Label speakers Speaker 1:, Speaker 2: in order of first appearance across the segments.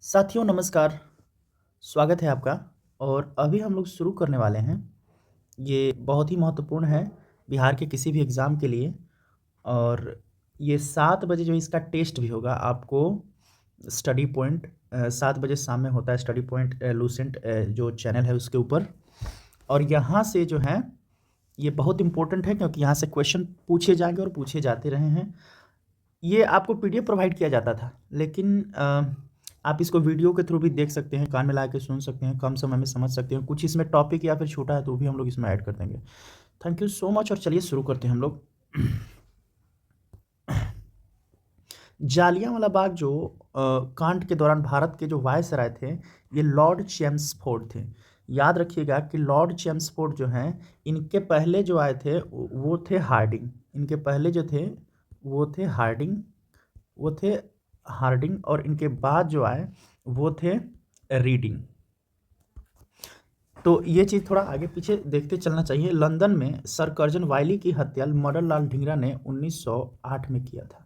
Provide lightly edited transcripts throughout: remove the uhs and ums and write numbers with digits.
Speaker 1: साथियों नमस्कार, स्वागत है आपका। और अभी हम लोग शुरू करने वाले हैं। ये बहुत ही महत्वपूर्ण है बिहार के किसी भी एग्ज़ाम के लिए। और ये 7 बजे जो इसका टेस्ट भी होगा आपको स्टडी पॉइंट 7 बजे शाम में होता है स्टडी पॉइंट लूसेंट जो चैनल है उसके ऊपर। और यहाँ से जो है ये बहुत इम्पोर्टेंट है क्योंकि यहाँ से क्वेश्चन पूछे जाएंगे और पूछे जाते रहे हैं। ये आपको पीडीएफ प्रोवाइड किया जाता था, लेकिन आप इसको वीडियो के थ्रू भी देख सकते हैं, कान में लगा के सुन सकते हैं, कम समय में समझ सकते हैं। कुछ इसमें टॉपिक या फिर छोटा है तो भी हम लोग इसमें ऐड कर देंगे। Thank you so much. और चलिए शुरू करते हैं हम लोग। जालियांवाला बाग जो कांड के दौरान भारत के जो वायसराय थे, ये लॉर्ड चेम्सफोर्ड थे। याद रखिएगा कि लॉर्ड चेम्सफोर्ड जो हैं, इनके पहले जो आए थे वो थे हार्डिंग। इनके पहले जो थे वो थे हार्डिंग और इनके बाद जो आए वो थे रीडिंग। तो ये चीज़ थोड़ा आगे पीछे देखते चलना चाहिए। लंदन में सर कर्जन वाइली की हत्या मदन लाल ढींगरा ने 1908 में किया था।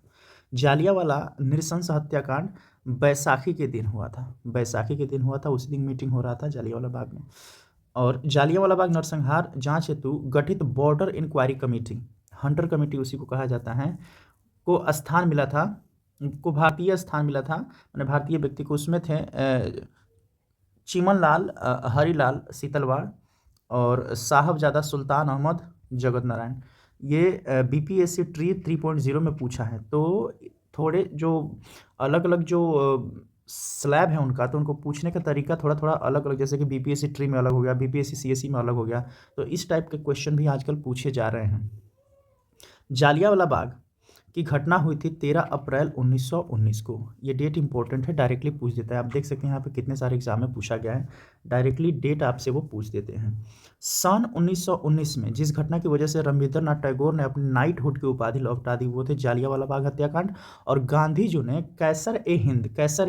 Speaker 1: जालियांवाला नृशंस हत्याकांड बैसाखी के दिन हुआ था। उसी दिन मीटिंग हो रहा था जालियांवाला बाग में। और जालियांवाला बाग नरसंहार जांच हेतु गठित border inquiry committee, hunter committee उसी को कहा जाता है, को भारतीय स्थान मिला था। मैंने भारतीय व्यक्ति को उसमें थे चिमन लाल, हरिलाल सीतलवाड़ और साहबजादा सुल्तान अहमद जगत नारायण। ये बीपीएससी ट्री 3.0 में पूछा है। तो थोड़े जो अलग अलग जो स्लैब है उनका, तो उनको पूछने का तरीका थोड़ा थोड़ा अलग अलग, जैसे कि बीपीएससी ट्री में अलग हो गया, बीपीएससी सीएससी में अलग हो गया। तो इस टाइप के क्वेश्चन भी आजकल पूछे जा रहे हैं। जालियांवाला बाग की घटना हुई थी 13 अप्रैल 1919 को। ये डेट इंपॉर्टेंट है, डायरेक्टली पूछ देता है। आप देख सकते हैं यहाँ पे कितने सारे एग्जाम में पूछा गया है, डायरेक्टली डेट आपसे वो पूछ देते हैं। सन 1919 में जिस घटना की वजह से रविंद्रनाथ टैगोर ने अपनी नाइटहुड की उपाधि लौटा दी वो थे जालियांवाला बाग हत्याकांड। और गांधी जी ने कैसर ए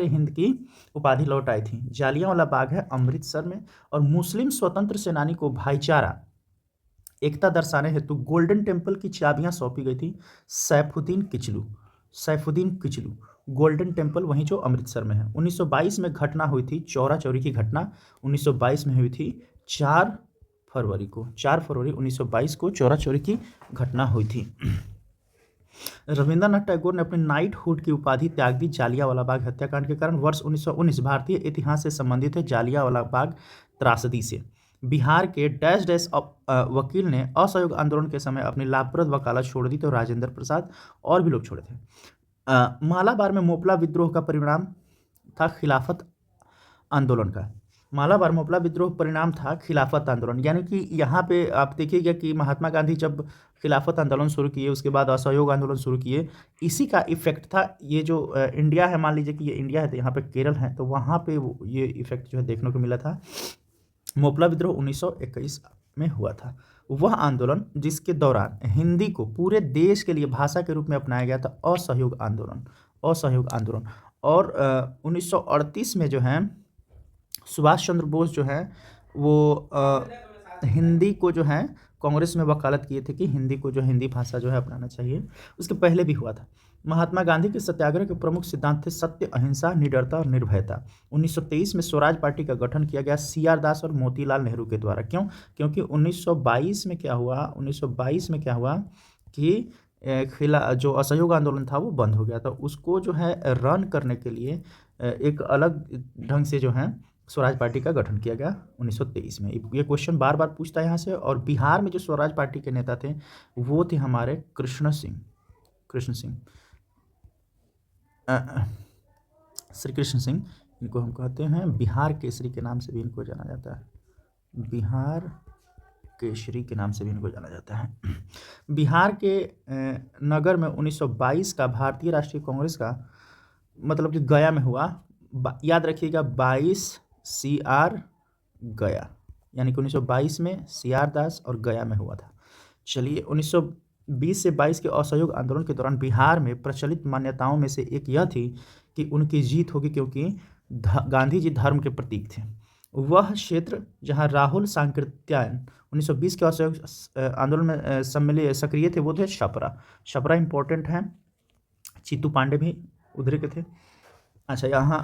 Speaker 1: हिंद की उपाधि लौटाई थी। जालियांवाला बाग है अमृतसर में। और मुस्लिम स्वतंत्र सेनानी को भाईचारा एकता दर्शाने हेतु गोल्डन टेम्पल की चाबियां सौंपी गई थी सैफुद्दीन किचलू। गोल्डन टेम्पल वहीं जो अमृतसर में है। 1922 में घटना हुई थी चौरा चौरी की घटना 1922 में हुई थी। 4 फरवरी 1922 को चौरा चौरी की घटना हुई थी। रविंद्रनाथ टैगोर ने अपनी नाइटहुड की उपाधि त्याग दी जालियांवाला बाग हत्याकांड के कारण। वर्ष 1919 भारतीय इतिहास से संबंधित है जालियांवाला बाग त्रासदी से। बिहार के डैश डैश वकील ने असहयोग आंदोलन के समय अपनी लाभप्रद वकालत छोड़ दी, तो राजेंद्र प्रसाद और भी लोग छोड़े थे। मालाबार में मोपला विद्रोह का परिणाम था खिलाफत आंदोलन का। मालाबार मोपला विद्रोह परिणाम था खिलाफत आंदोलन, यानी कि यहाँ पे आप देखिएगा कि महात्मा गांधी जब खिलाफत आंदोलन शुरू किए, उसके बाद असहयोग आंदोलन शुरू किए, इसी का इफेक्ट था। ये जो इंडिया है, मान लीजिए कि ये इंडिया है तो यहाँ पे केरल है, तो वहाँ पे ये इफेक्ट जो है देखने को मिला था। मोपला विद्रोह 1921 में हुआ था। वह आंदोलन जिसके दौरान हिंदी को पूरे देश के लिए भाषा के रूप में अपनाया गया था, असहयोग आंदोलन। और 1938 में जो है सुभाष चंद्र बोस जो है वो हिंदी को जो है कांग्रेस में वकालत किए थे कि हिंदी को जो हिंदी भाषा जो है अपनाना चाहिए। उसके पहले भी हुआ था। महात्मा गांधी के सत्याग्रह के प्रमुख सिद्धांत थे सत्य, अहिंसा, निडरता और निर्भयता। 1923 में स्वराज पार्टी का गठन किया गया सीआर दास और मोतीलाल नेहरू के द्वारा। क्यों? क्योंकि 1922 में क्या हुआ कि जो असहयोग आंदोलन था वो बंद हो गया था। उसको जो है रन करने के लिए एक अलग ढंग से जो है स्वराज पार्टी का गठन किया गया 1923 में। ये क्वेश्चन बार बार पूछता है यहाँ से। और बिहार में जो स्वराज पार्टी के नेता थे वो थे हमारे कृष्ण सिंह श्री कृष्ण सिंह। इनको हम कहते हैं बिहार केसरी के नाम से भी इनको जाना जाता है। बिहार केसरी के नाम से भी इनको जाना जाता है। बिहार के नगर में 1922 का भारतीय राष्ट्रीय कांग्रेस का मतलब कि गया में हुआ। याद रखिएगा 22 CR गया, यानी कि 1922 में CR दास और गया में हुआ था। चलिए 1920 से 22 के असहयोग आंदोलन के दौरान बिहार में प्रचलित मान्यताओं में से एक यह थी कि उनकी जीत होगी, क्योंकि गांधी जी धर्म के प्रतीक थे। वह क्षेत्र जहां राहुल सांकृत्यायन 1920 के असहयोग आंदोलन में सक्रिय थे वो थे छपरा इंपॉर्टेंट है। चीतू पांडे भी उधर के थे। अच्छा, यहाँ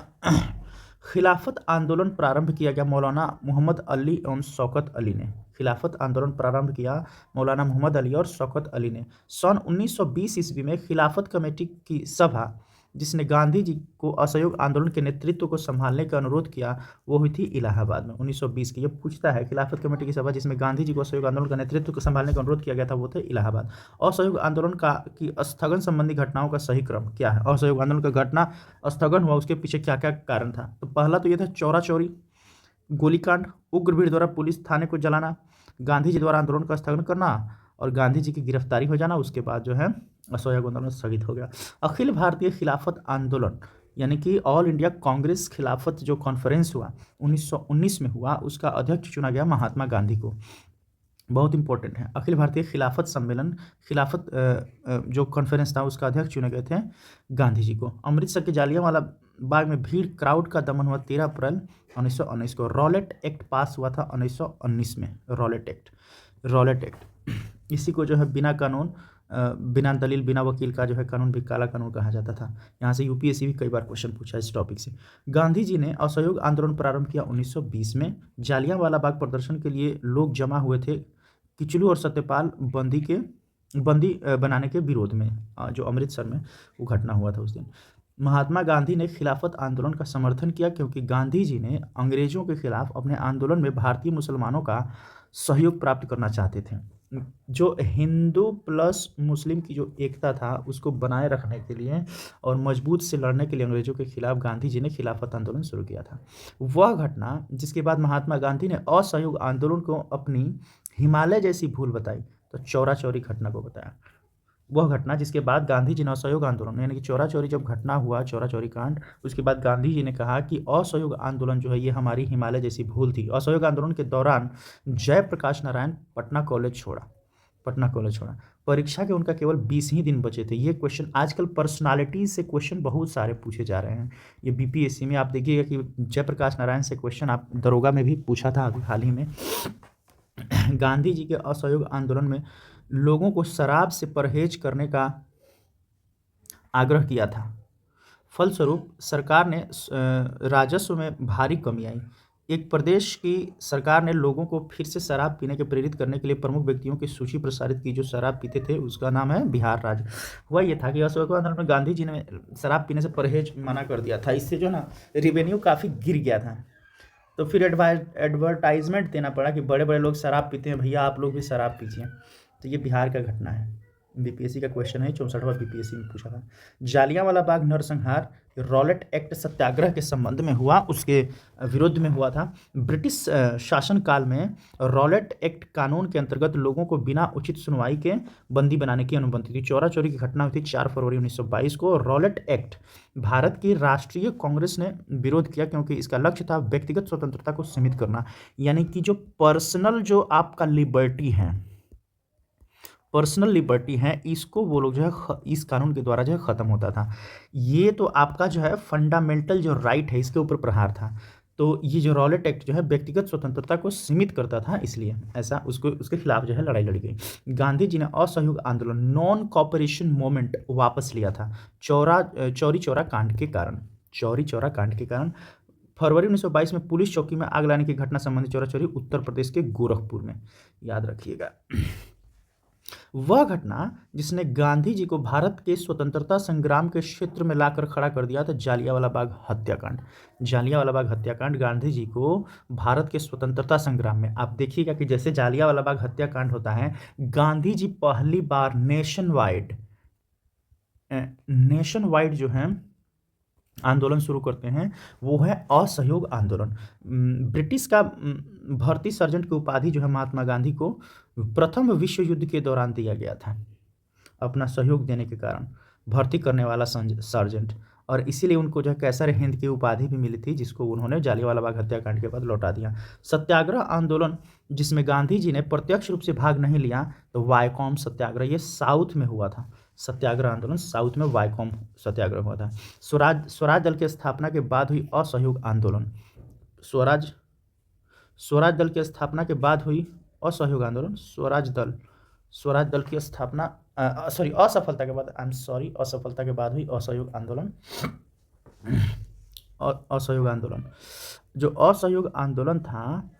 Speaker 1: खिलाफत आंदोलन प्रारंभ किया गया मौलाना मोहम्मद अली एवं शौकत अली ने। खिलाफत आंदोलन प्रारंभ किया मौलाना मोहम्मद अली और शौकत अली ने। सन 1920 ईस्वी में खिलाफत कमेटी की सभा जिसने गांधी जी को असहयोग आंदोलन के नेतृत्व को संभालने का अनुरोध किया, वो हुई थी इलाहाबाद में 1920 की। ये पूछता है खिलाफत कमेटी की सभा जिसमें गांधी जी को असहयोग आंदोलन का नेतृत्व को संभालने का अनुरोध किया गया था, वो थे इलाहाबाद। असहयोग आंदोलन का की स्थगन संबंधी घटनाओं का सही क्रम क्या है? असहयोग आंदोलन का घटना स्थगन हुआ, उसके पीछे क्या क्या कारण था? तो पहला तो ये था चौरा चौरी, गोलीकांड, उग्र भीड़ द्वारा पुलिस थाने को जलाना, गांधी जी द्वारा आंदोलन का स्थगन करना और गांधी जी की गिरफ्तारी हो जाना। उसके बाद जो है असहयोग आंदोलन स्थगित हो गया। अखिल भारतीय खिलाफत आंदोलन यानी कि ऑल इंडिया कांग्रेस खिलाफत जो कॉन्फ्रेंस हुआ 1919 में हुआ, उसका अध्यक्ष चुना गया महात्मा गांधी को। बहुत इंपॉर्टेंट है। अखिल भारतीय खिलाफत सम्मेलन खिलाफत जो कॉन्फ्रेंस था उसका अध्यक्ष चुने गए थे गांधी जी को। अमृतसर के जालियांवाला बाग में भीड़ क्राउड का दमन हुआ 13 अप्रैल 1919 को। रॉलेट एक्ट पास हुआ था 1919 में। रॉलेट एक्ट इसी को जो है बिना कानून बिना दलील बिना वकील का जो है कानून भी काला कानून कहा जाता था। यहाँ से यूपीएससी भी कई बार क्वेश्चन पूछा इस टॉपिक से। गांधी जी ने असहयोग आंदोलन प्रारंभ किया 1920 में। जालियांवाला बाग प्रदर्शन के लिए लोग जमा हुए थे किचलू और सत्यपाल बंदी बनाने के विरोध में, जो अमृतसर में वो घटना हुआ था उस दिन। महात्मा गांधी ने खिलाफत आंदोलन का समर्थन किया क्योंकि गांधी जी ने अंग्रेजों के खिलाफ अपने आंदोलन में भारतीय मुसलमानों का सहयोग प्राप्त करना चाहते थे। जो हिंदू प्लस मुस्लिम की जो एकता था उसको बनाए रखने के लिए और मजबूत से लड़ने के लिए अंग्रेजों के खिलाफ गांधी जी ने खिलाफत आंदोलन शुरू किया था। वह घटना जिसके बाद महात्मा गांधी ने असहयोग आंदोलन को अपनी हिमालय जैसी भूल बताई, तो चौरा चौरी घटना को बताया। वह घटना जिसके बाद गांधी जी ने असहयोग आंदोलन यानी कि चौरा चौरी जब घटना हुआ, चौरा चौरी कांड, उसके बाद गांधी जी ने कहा कि असहयोग आंदोलन जो है ये हमारी हिमालय जैसी भूल थी। असहयोग आंदोलन के दौरान जयप्रकाश नारायण पटना कॉलेज छोड़ा। परीक्षा के उनका केवल 20 ही दिन बचे थे। ये क्वेश्चन आजकल पर्सनालिटी से क्वेश्चन बहुत सारे पूछे जा रहे हैं। ये बीपीएससी में आप देखिएगा कि जयप्रकाश नारायण से क्वेश्चन आप दरोगा में भी पूछा था अभी हाल ही में। गांधी जी के असहयोग आंदोलन में लोगों को शराब से परहेज करने का आग्रह किया था। फलस्वरूप सरकार ने राजस्व में भारी कमी आई। एक प्रदेश की सरकार ने लोगों को फिर से शराब पीने के प्रेरित करने के लिए प्रमुख व्यक्तियों की सूची प्रसारित की जो शराब पीते थे, उसका नाम है बिहार राज्य। हुआ ये था कि असहयोग आंदोलन में गांधी जी ने शराब पीने से परहेज मना कर दिया था। इससे जो ना रेवेन्यू काफ़ी गिर गया था। तो फिर एडवर्टाइजमेंट देना पड़ा कि बड़े बड़े लोग शराब पीते हैं, भैया आप लोग भी शराब पीजिए। तो ये बिहार का घटना है। बीपीएससी का क्वेश्चन है, 64वां बीपीएससी में पूछा था। जालियांवाला बाग नरसंहार रॉलेट एक्ट सत्याग्रह के संबंध में हुआ, उसके विरुद्ध में हुआ था। ब्रिटिश शासनकाल में रॉलेट एक्ट कानून के अंतर्गत लोगों को बिना उचित सुनवाई के बंदी बनाने की अनुमति थी। चौरा चौरी की घटना हुई थी 4 फरवरी 1922 को। रॉलेट एक्ट भारत की राष्ट्रीय कांग्रेस ने विरोध किया क्योंकि इसका लक्ष्य था व्यक्तिगत स्वतंत्रता को सीमित करना, यानी कि जो पर्सनल जो आपका पर्सनल लिबर्टी है, इसको वो लोग जो है इस कानून के द्वारा जो है ख़त्म होता था। ये तो आपका जो है फंडामेंटल जो राइट है इसके ऊपर प्रहार था। तो ये जो रॉलेट एक्ट जो है व्यक्तिगत स्वतंत्रता को सीमित करता था, इसलिए ऐसा उसके खिलाफ जो है लड़ाई लड़ी गई। गांधी जी ने असहयोग आंदोलन नॉन कॉपरेशन मूवमेंट वापस लिया था चौरी चौरा कांड के कारण। फरवरी 1922 में पुलिस चौकी में आग लाने की घटना संबंधी चौरा चौरी उत्तर प्रदेश के गोरखपुर में, याद रखिएगा। वह घटना जिसने गांधी जी को भारत के स्वतंत्रता संग्राम के क्षेत्र में लाकर खड़ा कर दिया था जालियांवाला बाग हत्याकांड गांधी जी को भारत के स्वतंत्रता संग्राम में, आप देखिएगा कि जैसे जालियांवाला बाग हत्याकांड होता है, गांधी जी पहली बार नेशन वाइड जो है आंदोलन शुरू करते हैं, वो है असहयोग आंदोलन। ब्रिटिश का भर्ती सर्जेंट की उपाधि जो है महात्मा गांधी को प्रथम विश्व युद्ध के दौरान दिया गया था, अपना सहयोग देने के कारण, भर्ती करने वाला सर्जेंट, और इसीलिए उनको जो है कैसर हिंद की उपाधि भी मिली थी, जिसको उन्होंने जालियांवाला बाग हत्याकांड के बाद लौटा दिया। सत्याग्रह आंदोलन जिसमें गांधी जी ने प्रत्यक्ष रूप से भाग नहीं लिया, तो वायकॉम सत्याग्रह, ये साउथ में हुआ था। सत्याग्रह आंदोलन साउथ में वायकॉम सत्याग्रह हुआ था। स्वराज दल की स्थापना के बाद हुई असहयोग आंदोलन, स्वराज दल की स्थापना के बाद हुई असहयोग आंदोलन। स्वराज दल की स्थापना असफलता के बाद हुई असहयोग आंदोलन। असहयोग आंदोलन, जो असहयोग आंदोलन था,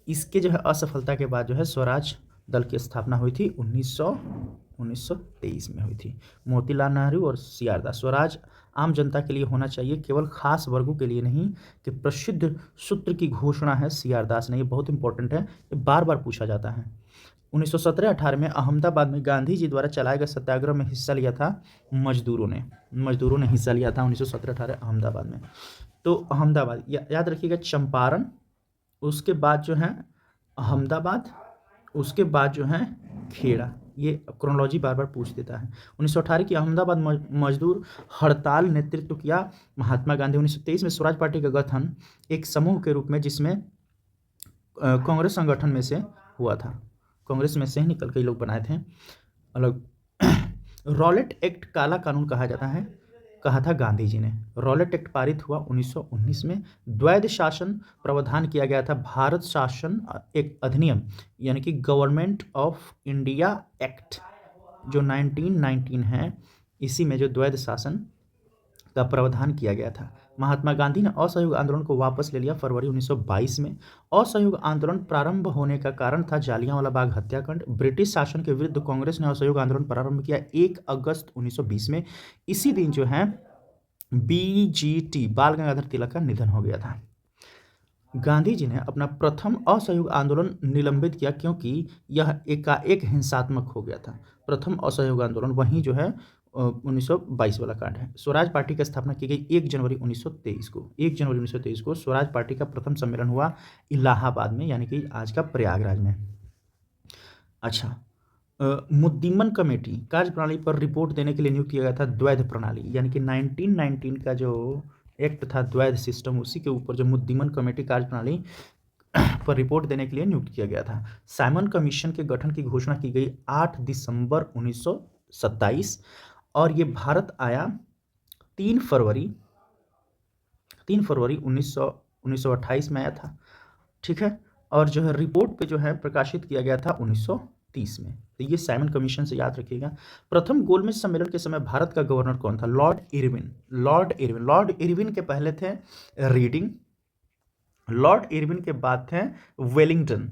Speaker 1: इसके जो है असफलता के बाद जो है स्वराज दल की स्थापना हुई थी 1923 में हुई थी। मोतीलाल नेहरू और सीआर दास। स्वराज आम जनता के लिए होना चाहिए, केवल खास वर्गों के लिए नहीं, कि प्रसिद्ध सूत्र की घोषणा है सीआर दास ने। ये बहुत इंपॉर्टेंट है, ये बार बार पूछा जाता है। 1917-18 में अहमदाबाद में गांधी जी द्वारा चलाए गए सत्याग्रह में हिस्सा लिया था मजदूरों ने हिस्सा लिया था 1917-18 अहमदाबाद में। तो अहमदाबाद याद रखिएगा, चंपारण, उसके बाद जो है अहमदाबाद, उसके बाद जो है खेड़ा। ये क्रोनोलॉजी बार बार पूछ देता है। 1918 की अहमदाबाद मजदूर हड़ताल नेतृत्व किया महात्मा गांधी। 1923 में स्वराज पार्टी का गठन एक समूह के रूप में, जिसमें कांग्रेस संगठन में से हुआ था, कांग्रेस में से ही निकल के लोग बनाए थे अलग। रॉलेट एक्ट काला कानून कहा था गांधी जी ने। रॉलेट एक्ट पारित हुआ 1919 में। द्वैध शासन प्रावधान किया गया था। भारत शासन एक अधिनियम, यानी कि गवर्नमेंट ऑफ इंडिया एक्ट, जो 1919 है, इसी में जो द्वैध शासन का प्रावधान किया गया था। महात्मा गांधी ने असहयोग आंदोलन को वापस ले लिया फरवरी 1922 में। असहयोग आंदोलन प्रारंभ होने का कारण था जालियांवाला बाग हत्याकांड। ब्रिटिश शासन के विरुद्ध कांग्रेस ने असहयोग आंदोलन प्रारंभ किया 1 अगस्त 1920 में। इसी दिन जो है BGT बाल गंगाधर तिलक का निधन हो गया था। गांधी जी ने अपना प्रथम असहयोग आंदोलन निलंबित किया, क्योंकि यह एकाएक हिंसात्मक हो गया था। प्रथम असहयोग आंदोलन वहीं जो है 1922 वाला कांड है। स्वराज पार्टी की स्थापना की गई 1 जनवरी 1923 को स्वराज पार्टी का प्रथम सम्मेलन हुआ इलाहाबाद में, यानी कि आज का प्रयागराज में। अच्छा, मुद्दीमन कमेटी कार्यप्रणाली पर रिपोर्ट देने के लिए नियुक्त किया गया था द्वैध प्रणाली, यानी कि 1919 का जो एक्ट था द्वैध सिस्टम, उसी के ऊपर जो मुद्दीमन कमेटी कार्यप्रणाली पर रिपोर्ट देने के लिए नियुक्त किया गया था। साइमन कमीशन के गठन की घोषणा की गई 8 दिसंबर 1927, और ये भारत आया 3 फरवरी 1928 में आया था, ठीक है। और जो है रिपोर्ट पे जो है प्रकाशित किया गया था 1930 में। तो ये साइमन कमीशन से याद रखिएगा। प्रथम गोलमेज सम्मेलन के समय भारत का गवर्नर कौन था? लॉर्ड इरविन के पहले थे रीडिंग, लॉर्ड इरविन के बाद थे वेलिंगटन।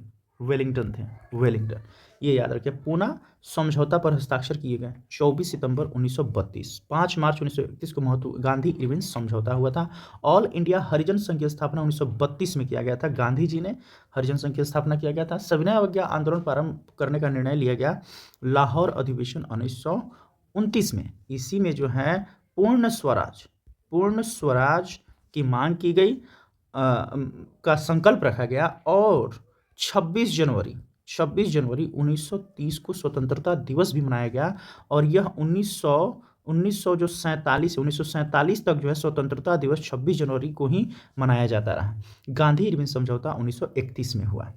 Speaker 1: ये याद रखिए। पूना समझौता पर हस्ताक्षर किए गए 24 सितंबर 1932। 5 मार्च 1931 को गांधी इरविन समझौता हुआ था। ऑल इंडिया हरिजन संघ की स्थापना 1932 में किया गया था। गांधी जी ने हरिजन संघ की स्थापना किया गया था। सविनय अवज्ञा आंदोलन प्रारंभ करने का निर्णय लिया गया लाहौर अधिवेशन 1929 में। इसी में जो है पूर्ण स्वराज की मांग की गई, का संकल्प रखा गया, और 26 जनवरी 1930 को स्वतंत्रता दिवस भी मनाया गया। और यह 1947 तक जो है स्वतंत्रता दिवस 26 जनवरी को ही मनाया जाता रहा। गांधी इरविन समझौता 1931 में हुआ।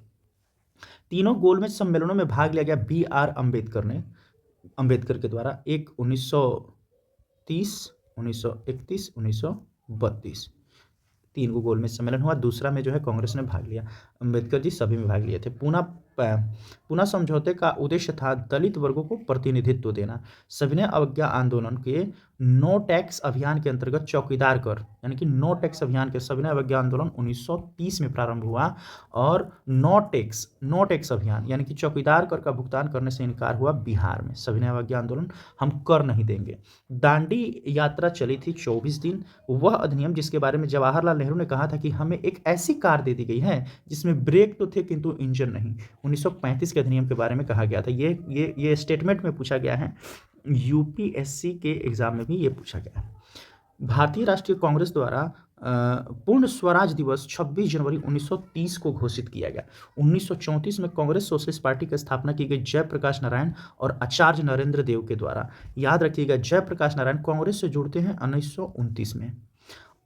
Speaker 1: तीनों गोलमेज सम्मेलनों में भाग लिया गया BR अम्बेडकर के द्वारा। एक 1930, 1931, 1932, 3 को गोलमेज सम्मेलन हुआ। दूसरा में जो है कांग्रेस ने भाग लिया, अम्बेडकर जी सभी में भाग लिए थे। पूना समझौते का उद्देश्य था दलित वर्गों को प्रतिनिधित्व देना। सविनय अवज्ञा आंदोलन के नो टैक्स अभियान के अंतर्गत चौकीदार कर, यानी कि नो टैक्स अभियान के सविनय अवज्ञा आंदोलन 1930 में प्रारंभ हुआ, और नो टैक्स अभियान यानी कि चौकीदार कर का भुगतान करने से इनकार हुआ बिहार में। सविनय अवज्ञा आंदोलन, हम कर नहीं देंगे। दांडी यात्रा चली थी 24 दिन। वह अधिनियम जिसके बारे में जवाहरलाल नेहरू ने कहा था कि हमें एक ऐसी कार दे दी गई है जिसमें ब्रेक तो थे किंतु इंजन नहीं, 1935 के अधिनियम के बारे में कहा गया था। ये स्टेटमेंट में पूछा गया है, UPSC के एग्जाम में भी ये पूछा गया है। भारतीय राष्ट्रीय कांग्रेस द्वारा पूर्ण स्वराज दिवस 26 जनवरी 1930 को घोषित किया गया। 1934 में कांग्रेस सोशलिस्ट पार्टी की स्थापना की गई जयप्रकाश नारायण और आचार्य नरेंद्र देव के द्वारा। याद रखिएगा, जयप्रकाश नारायण कांग्रेस से जुड़ते हैं 1929 में,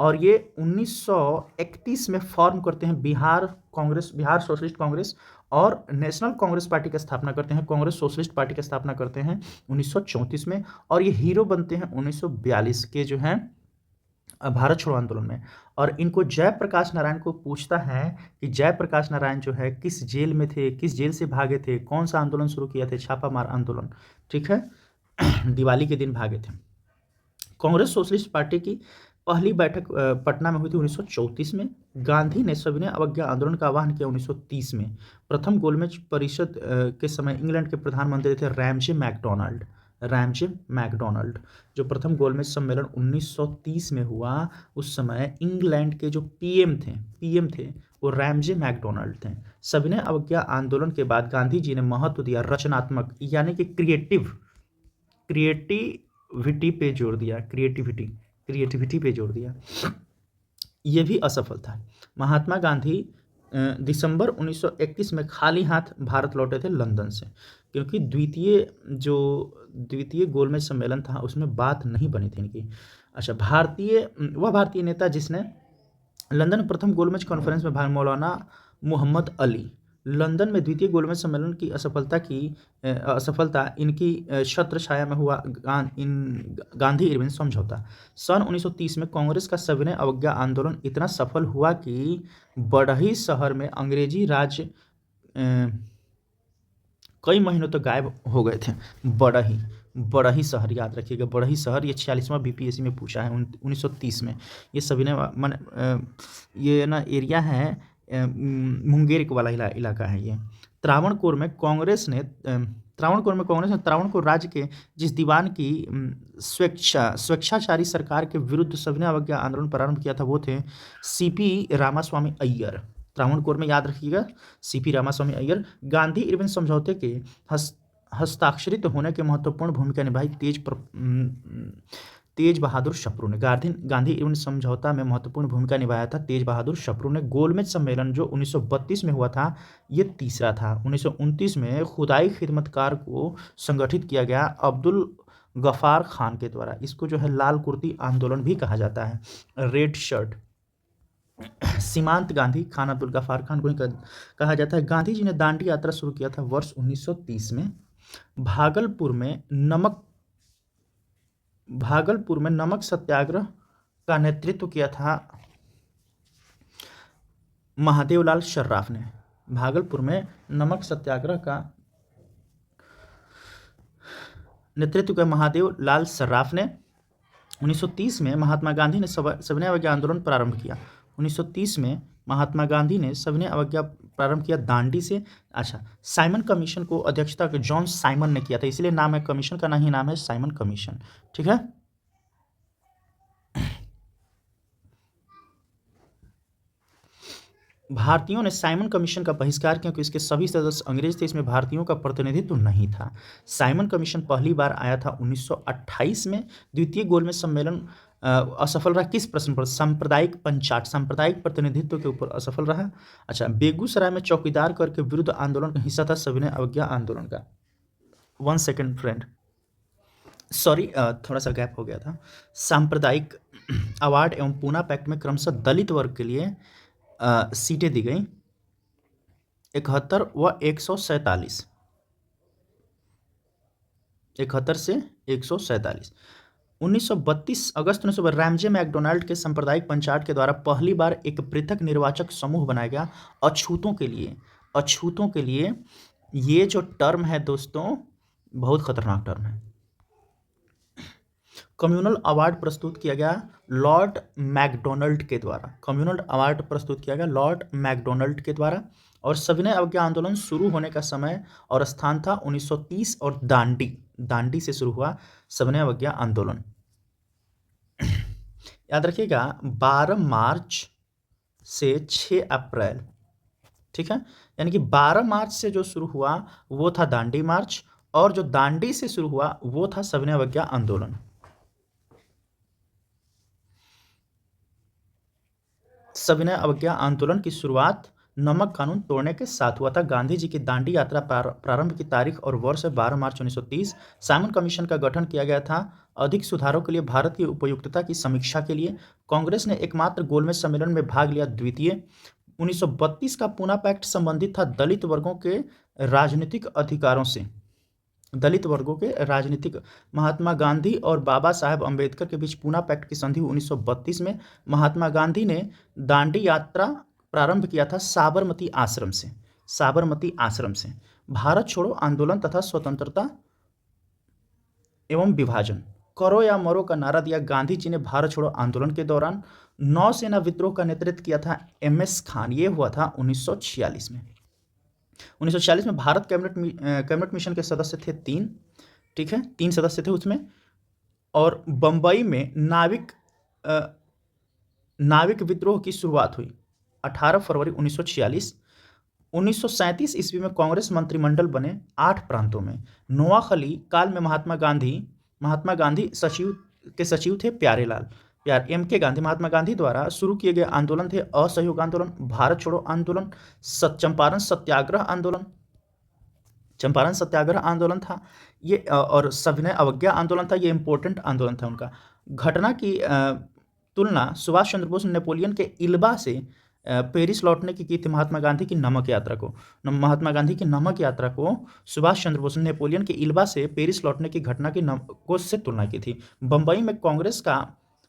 Speaker 1: और ये 1931 में फॉर्म करते हैं बिहार सोशलिस्ट कांग्रेस, और नेशनल कांग्रेस पार्टी की स्थापना करते हैं, कांग्रेस सोशलिस्ट पार्टी की स्थापना करते हैं 1934 में, और ये हीरो बनते हैं 1942 के जो हैं भारत छोड़ो आंदोलन में। और इनको जयप्रकाश नारायण को पूछता है कि जयप्रकाश नारायण जो है किस जेल में थे, किस जेल से भागे थे, कौन सा आंदोलन शुरू किया थे, छापामार आंदोलन, ठीक है, दिवाली के दिन भागे थे। कांग्रेस सोशलिस्ट पार्टी की पहली बैठक पटना में हुई थी 1934 में। गांधी ने सविनय अवज्ञा आंदोलन का आह्वान किया 1930 में। प्रथम गोलमेज परिषद के समय इंग्लैंड के प्रधानमंत्री थे रैमजे मैकडोनाल्ड। रैमजे मैकडोनाल्ड जो प्रथम गोलमेज सम्मेलन 1930 में हुआ, उस समय इंग्लैंड के जो पीएम थे वो रैमजे मैकडोनाल्ड थे। सविनय अवज्ञा आंदोलन के बाद गांधी जी ने महत्व दिया रचनात्मक यानी कि क्रिएटिविटी पे जोर दिया। क्रिएटिविटी पे जोर दिया। ये भी असफल था। महात्मा गांधी दिसंबर 1931 में खाली हाथ भारत लौटे थे लंदन से, क्योंकि द्वितीय गोलमेज सम्मेलन था उसमें बात नहीं बनी थी इनकी। अच्छा, भारतीय नेता जिसने लंदन में प्रथम गोलमेज कॉन्फ्रेंस में भाग, मौलाना मोहम्मद अली। लंदन में द्वितीय गोलमेज सम्मेलन की असफलता इनकी छत्र छाया में हुआ गांधी इरविन समझौता। सन 1930 में कांग्रेस का सविनय अवज्ञा आंदोलन इतना सफल हुआ कि बड़ही शहर में अंग्रेजी राज कई महीनों तक गायब हो गए थे। बड़ही शहर याद रखिएगा, बड़ही शहर, ये 46वां बीपीएससी में पूछा है 1930 में। ये सविनय ये ना एरिया है, मुंगेर वाला इलाका है ये। त्रावणकोर में कांग्रेस ने त्रावणकोर राज्य के जिस दीवान की स्वेच्छाचारी सरकार के विरुद्ध सविनय अवज्ञा आंदोलन प्रारंभ किया था वो थे सीपी रामास्वामी अय्यर। त्रावणकोर में याद रखिएगा, सीपी रामास्वामी अय्यर। गांधी इरविन समझौते के हस्ताक्षरित होने के महत्वपूर्ण भूमिका निभाई तेज बहादुर शपरू ने। गांधी इरविन समझौता में महत्वपूर्ण भूमिका निभाया था तेज बहादुर शपरू ने। गोलमेज सम्मेलन जो 1932 में हुआ था, ये तीसरा था। 1929 में खुदाई खिदमतकार को संगठित किया गया अब्दुल गफार खान के द्वारा। इसको जो है लाल कुर्ती आंदोलन भी कहा जाता है, रेड शर्ट। सीमांत गांधी, खान अब्दुल गफार खान को कहा जाता है। गांधी जी ने दांडी यात्रा शुरू किया था वर्ष 1930 में। भागलपुर में नमक सत्याग्रह का नेतृत्व किया था महादेवलाल सर्राफ ने। भागलपुर में नमक सत्याग्रह का नेतृत्व किया महादेवलाल सर्राफ ने। 1930 में महात्मा गांधी ने सविनय अवज्ञा आंदोलन प्रारंभ किया। 1930 में महात्मा गांधी ने सविनय अवज्ञा प्रारंभ किया दांडी से। अच्छा, साइमन कमीशन को अध्यक्षता जॉन साइमन ने किया था, इसलिए नाम है कमीशन का, नहीं नाम है साइमन कमीशन। ठीक है। भारतीयों ने साइमन कमीशन का बहिष्कार किया क्योंकि इसके सभी सदस्य अंग्रेज थे, इसमें भारतीयों का प्रतिनिधित्व नहीं था। साइमन कमीशन पहली बार आया था 1928 में। द्वितीय गोलमेज सम्मेलन असफल रहा किस प्रश्न पर? सांप्रदायिक प्रतिनिधित्व के ऊपर असफल रहा। अच्छा, बेगूसराय में चौकीदार कर के विरुद्ध आंदोलन का हिस्सा था सविनय अवज्ञा आंदोलन का। 1 सेकेंड फ्रेंड, सॉरी, थोड़ा सा गैप हो गया था। सांप्रदायिक अवार्ड एवं पूना पैक्ट में क्रमशः दलित वर्ग के लिए सीटें दी गई 71 व 147, 71 से 147। 1932 अगस्त 1932 रैमजे मैकडोनाल्ड के सांप्रदायिक पंचायत के द्वारा पहली बार एक पृथक निर्वाचक समूह बनाया गया अछूतों के लिए। ये जो टर्म है दोस्तों, बहुत खतरनाक टर्म है। कम्युनल अवार्ड प्रस्तुत किया गया लॉर्ड मैकडोनाल्ड के द्वारा। और सविनय अवज्ञा आंदोलन शुरू होने का समय और स्थान था 1930 और दांडी से शुरू हुआ सविनय अवज्ञा आंदोलन। याद रखिएगा 12 मार्च से 6 अप्रैल, ठीक है, यानी कि 12 मार्च से जो शुरू हुआ वो था दांडी मार्च, और जो दांडी से शुरू हुआ वो था सविनय अवज्ञा आंदोलन। सविनय अवज्ञा आंदोलन की शुरुआत नमक कानून तोड़ने के साथ हुआ था। गांधी जी की दांडी यात्रा प्रारंभ की तारीख और वर्ष है 12 मार्च 1930। साइमन कमीशन का गठन किया गया था अधिक सुधारों के लिए, भारत की उपयुक्तता की समीक्षा के लिए। कांग्रेस ने एकमात्र गोलमेज सम्मेलन में भाग लिया द्वितीय। 1932 का पूना पैक्ट संबंधित था दलित वर्गों के राजनीतिक अधिकारों से। महात्मा गांधी और बाबा साहेब अम्बेडकर के बीच पूना पैक्ट की संधि 1932 में। महात्मा गांधी ने दांडी यात्रा प्रारंभ किया था साबरमती आश्रम से। भारत छोड़ो आंदोलन तथा स्वतंत्रता एवं विभाजन, करो या मरो का नारा दिया गांधी जी ने भारत छोड़ो आंदोलन के दौरान। नौसेना विद्रोह का नेतृत्व किया था एमएस खान, ये हुआ था 1946 में। 1946 में भारत कैबिनेट मिशन के सदस्य थे 3, ठीक है, 3 सदस्य थे उसमें। और बंबई में नाविक विद्रोह की शुरुआत हुई 18 फरवरी 1946। 1937 ईस्वी में कांग्रेस मंत्रिमंडल बने 8 प्रांतों में। नोआखली काल में महात्मा गांधी सचिव थे एम के गांधी। महात्मा गांधी द्वारा शुरू किए गए आंदोलन थे असहयोग आंदोलन, भारत छोड़ो आंदोलन, चंपारण सत्याग्रह आंदोलन था ये, और सविनय अवज्ञा आंदोलन था। ये इंपॉर्टेंट आंदोलन था उनका। घटना की तुलना सुभाष चंद्र बोस ने नेपोलियन के इल्बा से पेरिस लौटने की थी महात्मा गांधी की नमक यात्रा को सुभाष चंद्र बोस ने नेपोलियन के इल्बा से पेरिस लौटने की घटना की को से तुलना की थी। बंबई में कांग्रेस का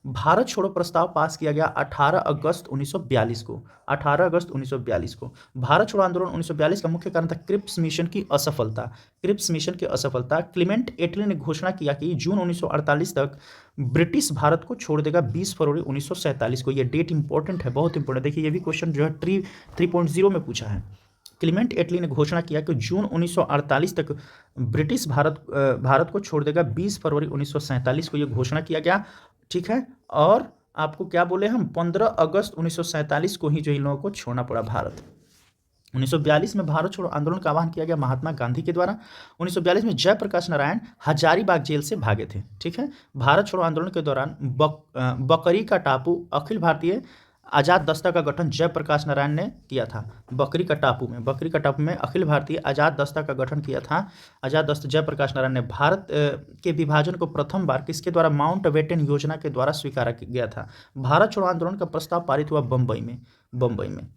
Speaker 1: भारत छोड़ो प्रस्ताव पास किया गया 18 अगस्त 1942 को। भारत छोड़ो आंदोलन 1942 का मुख्य कारण था क्रिप्स मिशन की असफलता। क्लीमेंट एटली ने घोषणा किया कि जून 1948 तक ब्रिटिश भारत को छोड़ देगा 20 फरवरी 1947 को। यह डेट इंपॉर्टेंट है, बहुत इंपॉर्टेंट। देखिए ये भी क्वेश्चन जो है 3.0 में पूछा है। क्लीमेंट एटली ने घोषणा किया कि जून 1948 तक ब्रिटिश भारत को छोड़ देगा 20 फरवरी 1947 को। यह घोषणा किया गया, ठीक है। और आपको क्या बोले हम, 15 अगस्त 1947 को ही जो इन लोगों को छोड़ना पड़ा भारत। 1942 में भारत छोड़ो आंदोलन का आह्वान किया गया महात्मा गांधी के द्वारा। 1942 में जयप्रकाश नारायण हजारीबाग जेल से भागे थे, ठीक है। भारत छोड़ो आंदोलन के दौरान बकरी का टापू अखिल भारतीय आज़ाद दस्ता का गठन जयप्रकाश नारायण ने किया था। बकरी का टापू में अखिल भारतीय आज़ाद दस्ता का गठन किया था। आज़ाद दस्ता जयप्रकाश नारायण ने। भारत के विभाजन को प्रथम बार किसके द्वारा, माउंट बेटन योजना के द्वारा स्वीकार गया था। भारत छोड़ो आंदोलन का प्रस्ताव पारित हुआ बंबई में।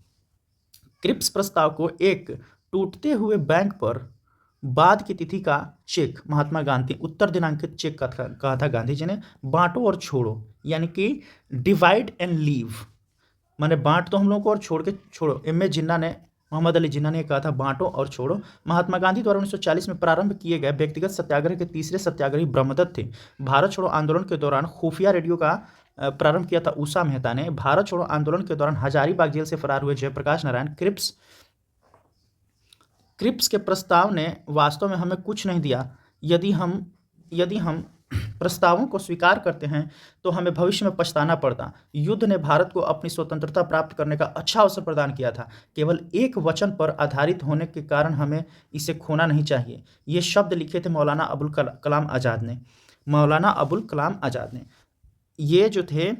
Speaker 1: क्रिप्स प्रस्ताव को एक टूटते हुए बैंक पर बाद की तिथि का चेक महात्मा गांधी उत्तर दिनांकित चेक कहा था गांधी जी ने। बांटो और छोड़ो यानी कि डिवाइड एंड लीव, माने बांट तो हम लोगों को और छोड़ के छोड़ो। मोहम्मद अली जिन्ना ने कहा था बांटो और छोड़ो। महात्मा गांधी द्वारा 1940 में प्रारंभ किए गए व्यक्तिगत सत्याग्रह के तीसरे सत्याग्रही ब्रह्मदत्त थे। भारत छोड़ो आंदोलन के दौरान खुफिया रेडियो का प्रारंभ किया था उषा मेहता ने। भारत छोड़ो आंदोलन के दौरान हजारीबाग जेल से फरार हुए जयप्रकाश नारायण। क्रिप्स के प्रस्ताव ने वास्तव में हमें कुछ नहीं दिया। यदि हम प्रस्तावों को स्वीकार करते हैं तो हमें भविष्य में पछताना पड़ता। युद्ध ने भारत को अपनी स्वतंत्रता प्राप्त करने का अच्छा अवसर प्रदान किया था। केवल एक वचन पर आधारित होने के कारण हमें इसे खोना नहीं चाहिए। ये शब्द लिखे थे मौलाना अबुल कलाम आज़ाद ने। ये जो थे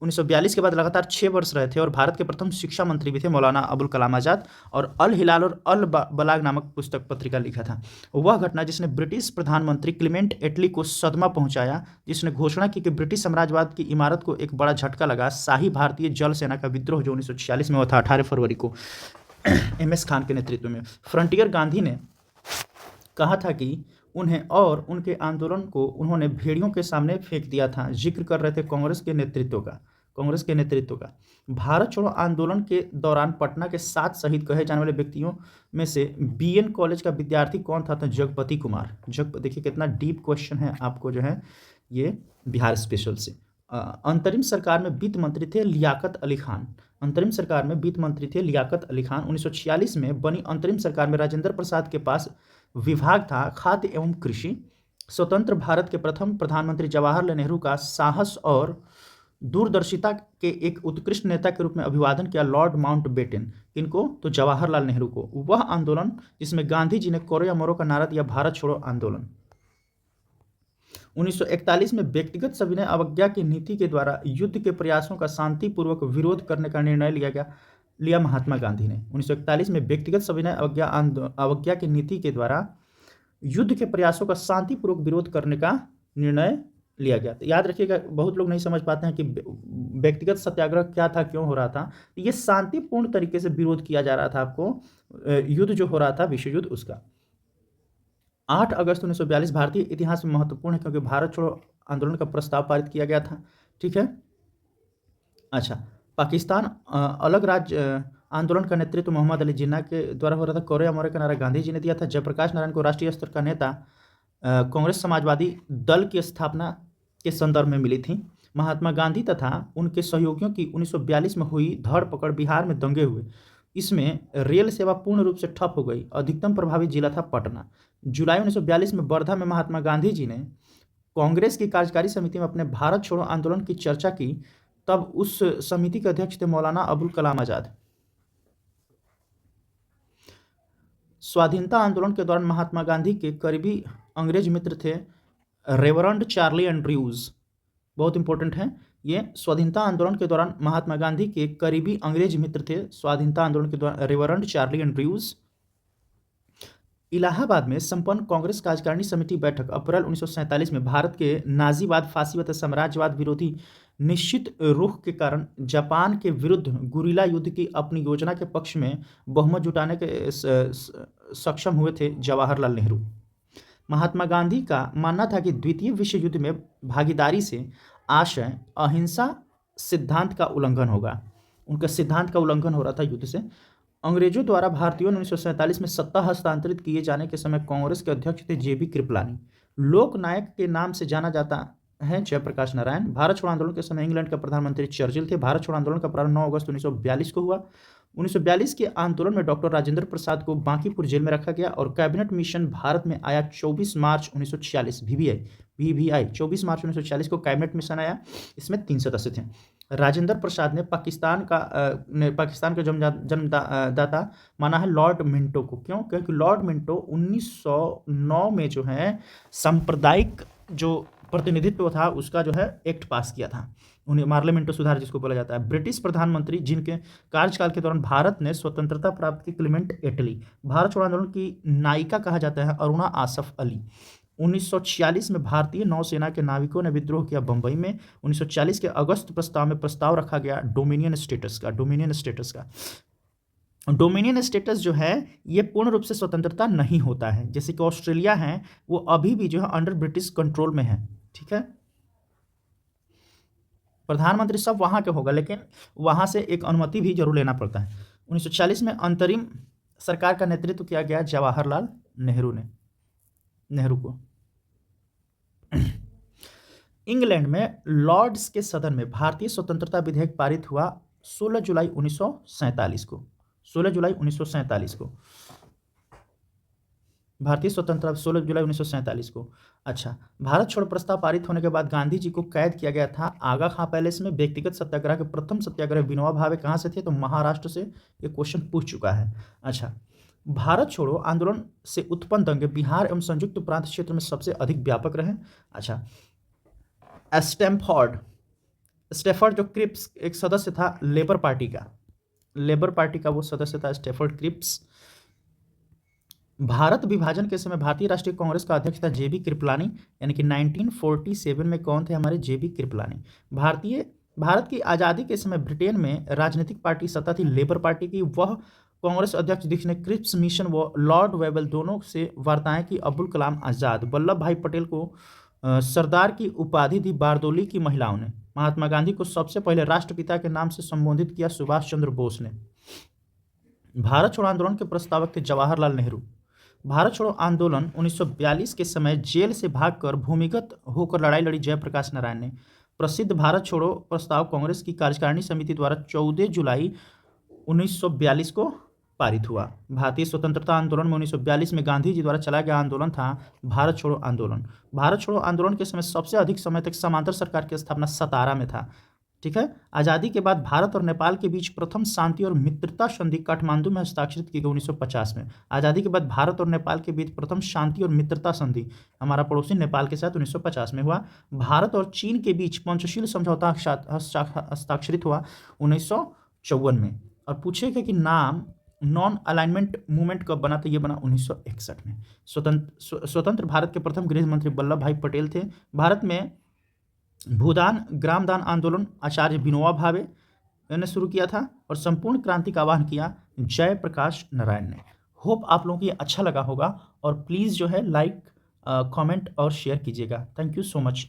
Speaker 1: 1942 के बाद लगातार 6 वर्ष रहे थे और भारत के प्रथम शिक्षा मंत्री भी थे मौलाना अबुल कलाम आज़ाद। और अल हिलाल और अल बलाग नामक पत्रिका लिखा था। वह घटना जिसने ब्रिटिश प्रधानमंत्री क्लीमेंट एटली को सदमा पहुंचाया, जिसने घोषणा की कि ब्रिटिश साम्राज्यवाद की इमारत को एक बड़ा झटका लगा। शाही भारतीय जल सेना का विद्रोह जो 1946 में हुआ था 18 फरवरी को एमएस खान के नेतृत्व में। फ्रंटियर गांधी ने कहा था कि उन्हें और उनके आंदोलन को उन्होंने भेड़ियों के सामने फेंक दिया था। जिक्र कर रहे थे कांग्रेस के नेतृत्व का। भारत छोड़ो आंदोलन के दौरान पटना के 7 शहीद कहे जाने वाले व्यक्तियों में से बीएन कॉलेज का विद्यार्थी कौन था? तो जगपति कुमार। देखिए कितना डीप क्वेश्चन है, आपको जो है ये बिहार स्पेशल से। अंतरिम सरकार में वित्त मंत्री थे लियाकत अली खान। 1946 में बनी अंतरिम सरकार में राजेंद्र प्रसाद के पास विभाग था खाद्य एवं कृषि। स्वतंत्र भारत के प्रथम प्रधानमंत्री जवाहरलाल नेहरू का साहस और दूरदर्शिता के एक उत्कृष्ट नेता के रूप में अभिवादन किया लॉर्ड माउंटबेटन। किनको? तो जवाहरलाल नेहरू को। वह आंदोलन जिसमें गांधी जी ने करो या मरो का नारा दिया, भारत छोड़ो आंदोलन। 1941 में व्यक्तिगत सविनय अवज्ञा की नीति के द्वारा युद्ध के प्रयासों का शांतिपूर्वक विरोध करने का निर्णय लिया महात्मा गांधी ने। 1941 में व्यक्तिगत सविनय अवज्ञा की नीति के द्वारा युद्ध के प्रयासों का शांतिपूर्वक विरोध करने का निर्णय लिया गया। तो याद रखिएगा, बहुत लोग नहीं समझ पाते हैं कि व्यक्तिगत सत्याग्रह क्या था, क्यों हो रहा था। तो ये शांतिपूर्ण तरीके से विरोध किया जा रहा था। आपको युद्ध जो हो रहा था विश्व युद्ध उसका। 8 अगस्त 1942 भारतीय इतिहास में महत्वपूर्ण है क्योंकि भारत छोड़ो आंदोलन का प्रस्ताव पारित किया गया था, ठीक है। अच्छा, पाकिस्तान अलग राज्य आंदोलन का नेतृत्व मोहम्मद अली जिन्ना के द्वारा हो रहा था। करो या मरो का नारा गांधी जी ने दिया था। जयप्रकाश नारायण को राष्ट्रीय स्तर का नेता कांग्रेस समाजवादी दल की स्थापना के संदर्भ में मिली थी। महात्मा गांधी तथा उनके सहयोगियों की 1942 में हुई धरपकड़, बिहार में दंगे हुए, इसमें रेल सेवा पूर्ण रूप से ठप हो गई। अधिकतम प्रभावित जिला था पटना। जुलाई 1942 में वर्धा में महात्मा गांधी जी ने कांग्रेस की कार्यकारी समिति में अपने भारत छोड़ो आंदोलन की चर्चा की। तब उस समिति के अध्यक्ष थे मौलाना अबुल कलाम आजाद। स्वाधीनता आंदोलन के दौरान महात्मा गांधी के करीबी अंग्रेज मित्र थे रेवरेंड चार्ली एंड्रयूज। बहुत इंपॉर्टेंट है ये। स्वाधीनता आंदोलन के दौरान महात्मा गांधी के करीबी अंग्रेज मित्र थे स्वाधीनता आंदोलन के दौरान रेवरेंड चार्ली एंड्रयूज। इलाहाबाद में संपन्न कांग्रेस कार्यकारिणी समिति बैठक अप्रैल 1947 में भारत के नाजीवाद, फासीवाद, साम्राज्यवाद विरोधी निश्चित रुख के कारण जापान के विरुद्ध गुरिल्ला युद्ध की अपनी योजना के पक्ष में बहुमत जुटाने के सक्षम हुए थे जवाहरलाल नेहरू। महात्मा गांधी का मानना था कि द्वितीय विश्व युद्ध में भागीदारी से आशय अहिंसा सिद्धांत का उल्लंघन होगा। उनका सिद्धांत का उल्लंघन हो रहा था युद्ध से। अंग्रेजों द्वारा भारतीयों ने 1947 में सत्ता हस्तांतरित किए जाने के समय कांग्रेस के अध्यक्ष थे जेबी कृपलानी। लोकनायक के नाम से जाना जाता है जयप्रकाश नारायण। भारत छोड़ो आंदोलन के समय इंग्लैंड का प्रधानमंत्री चर्चिल थे। भारत छोड़ो आंदोलन का प्रारंभ 9 अगस्त 1942 को हुआ। 1942 के आंदोलन में डॉक्टर राजेंद्र प्रसाद को बांकीपुर जेल में रखा गया और कैबिनेट मिशन भारत में आया 24 मार्च 1946। वीवीआई 24 मार्च 1946 को कैबिनेट मिशन आया। इसमें 3 सदस्य थे। राजेंद्र प्रसाद ने पाकिस्तान का जन्मदाता माना है लॉर्ड मिंटो को। क्यों? क्योंकि लॉर्ड मिंटो 1909 में जो है सांप्रदायिक जो प्रतिनिधित्व था उसका जो है एक्ट पास किया था। उन्हें पार्लियामेंटो सुधार जिसको बोला जाता है। ब्रिटिश प्रधानमंत्री जिनके कार्यकाल के दौरान भारत ने स्वतंत्रता प्राप्त की क्लेमेंट एटली। भारत छोड़ो आंदोलन की नायिका कहा जाता है अरुणा आसफ अली। 1946 में भारतीय नौसेना के नाविकों ने विद्रोह किया बंबई में। 1940 के अगस्त प्रस्ताव में प्रस्ताव रखा गया डोमिनियन स्टेटस का। डोमिनियन स्टेटस जो है ये पूर्ण रूप से स्वतंत्रता नहीं होता है। जैसे कि ऑस्ट्रेलिया है वो अभी भी जो है अंडर ब्रिटिश कंट्रोल में है। ठीक है, प्रधानमंत्री सब वहां के होगा लेकिन वहां से एक अनुमति भी जरूर लेना पड़ता है। 1940 में अंतरिम सरकार का नेतृत्व किया गया जवाहरलाल नेहरू को। इंग्लैंड में लॉर्ड्स के सदन में भारतीय स्वतंत्रता विधेयक पारित हुआ 16 जुलाई 1947 को। 16 जुलाई 1947 को भारतीय स्वतंत्रता 16 जुलाई 1947 को। अच्छा, भारत छोड़ो प्रस्ताव पारित होने के बाद गांधी जी को कैद किया गया था आगा खां पैलेस में। व्यक्तिगत सत्याग्रह के प्रथम सत्याग्रह विनोबा भावे कहाँ से थे? तो महाराष्ट्र से। ये क्वेश्चन पूछ चुका है। अच्छा, भारत छोड़ो आंदोलन से उत्पन्न दंगे बिहार एवं संयुक्त प्रांत क्षेत्र में सबसे अधिक व्यापक रहे। अच्छा, स्टेफर्ड जो क्रिप्स एक सदस्य था लेबर पार्टी का वो सदस्य था स्टेफर्ड क्रिप्स। भारत विभाजन के समय भारतीय राष्ट्रीय कांग्रेस का अध्यक्ष था जेबी कृपलानी। यानी कि 1947 में कौन थे? हमारे जेबी कृपलानी। भारत की आज़ादी के समय ब्रिटेन में राजनीतिक पार्टी सत्ता थी लेबर पार्टी की। वह कांग्रेस अध्यक्ष जिसने क्रिप्स मिशन व लॉर्ड वेबल दोनों से वार्ताएं की अब्दुल कलाम आज़ाद। वल्लभ भाई पटेल को सरदार की उपाधि दी बारदोली की महिलाओं ने। महात्मा गांधी को सबसे पहले राष्ट्रपिता के नाम से संबोधित किया सुभाष चंद्र बोस ने। भारत छोड़ो आंदोलन के प्रस्तावक थे जवाहरलाल नेहरू। भारत छोड़ो आंदोलन 1942 के समय जेल से भागकर भूमिगत होकर लड़ाई लड़ी जयप्रकाश नारायण ने। प्रसिद्ध भारत छोड़ो प्रस्ताव कांग्रेस की कार्यकारिणी समिति द्वारा 14 जुलाई 1942 को पारित हुआ। भारतीय स्वतंत्रता आंदोलन में 1942 में गांधी जी द्वारा चलाया गया आंदोलन था भारत छोड़ो आंदोलन। भारत छोड़ो आंदोलन के समय सबसे अधिक समय तक समांतर सरकार की स्थापना सतारा में था। ठीक है, आज़ादी के बाद भारत और नेपाल के बीच प्रथम शांति और मित्रता संधि काठमांडू में हस्ताक्षरित की गई 1950 में। आज़ादी के बाद भारत और नेपाल के बीच प्रथम शांति और मित्रता संधि हमारा पड़ोसी नेपाल के साथ 1950 में हुआ। भारत और चीन के बीच पंचशील समझौता हस्ताक्षरित हुआ 1954 में। और पूछेगा कि नाम नॉन अलाइनमेंट मूवमेंट कब बना? तो ये बना 1961 में। स्वतंत्र भारत के प्रथम गृह मंत्री वल्लभ भाई पटेल थे। भारत में भूदान ग्रामदान आंदोलन आचार्य विनोबा भावे ने शुरू किया था और संपूर्ण क्रांति का आह्वान किया जयप्रकाश नारायण ने। होप आप लोगों को ये अच्छा लगा होगा और प्लीज़ जो है लाइक कमेंट और शेयर कीजिएगा। Thank you so much.